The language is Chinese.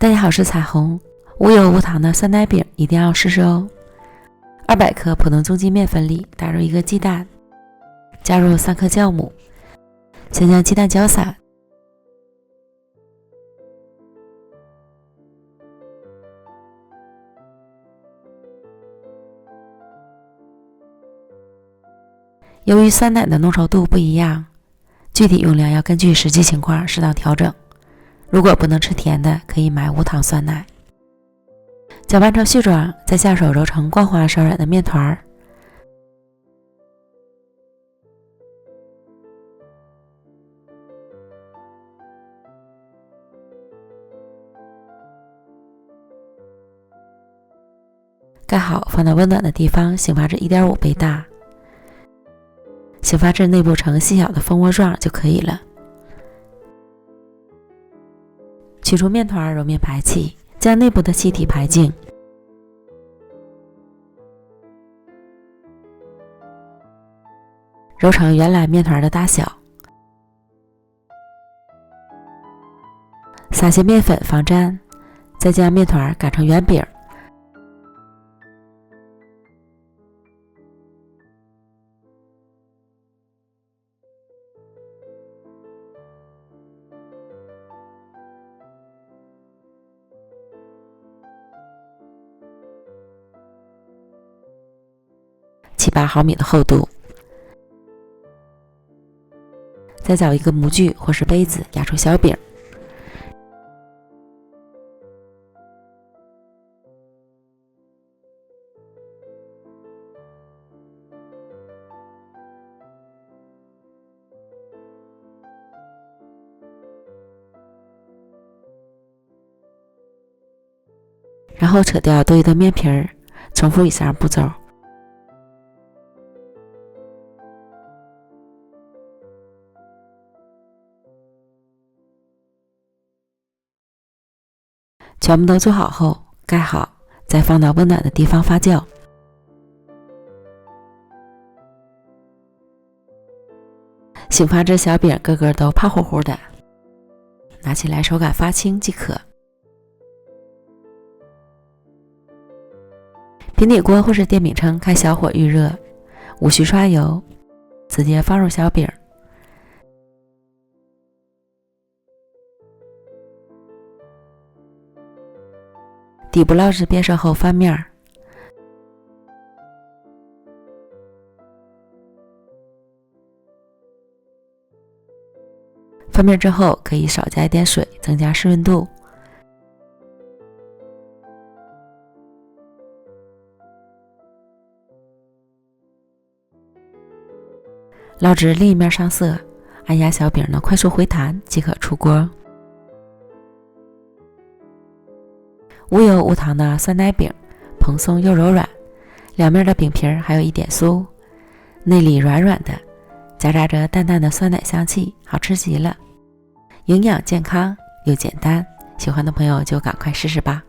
大家好，我是彩虹。无油无糖的酸奶饼一定要试试哦。200克普通中筋面粉里打入1个鸡蛋，加入3颗酵母，先将鸡蛋搅散，由于酸奶的浓稠度不一样，具体用量要根据实际情况适当调整。如果不能吃甜的，可以买无糖酸奶。搅拌成絮状，再下手揉成光滑稍软的面团，盖好，放到温暖的地方醒发至 1.5 倍大，醒发至内部呈细小的蜂窝状就可以了。取出面团，揉面排气，将内部的气体排净。揉成原来面团的大小，撒些面粉防粘，再将面团擀成圆饼。7、8毫米的厚度，再找一个模具或是杯子压出小饼，然后扯掉多余的面皮儿，重复以上步骤。全部都做好后，盖好，再放到温暖的地方发酵。醒发至小饼个个都胖乎乎的，拿起来手感发轻即可。平底锅或是电饼铛开小火预热，无需刷油，直接放入小饼。底部烙至变色后翻面，翻面之后可以少加一点水，增加湿润度。烙至另一面上色，按压小饼能快速回弹即可出锅。无油无糖的酸奶饼，蓬松又柔软，两面的饼皮还有一点酥，内里软软的，夹杂着淡淡的酸奶香气，好吃极了。营养健康又简单，喜欢的朋友就赶快试试吧。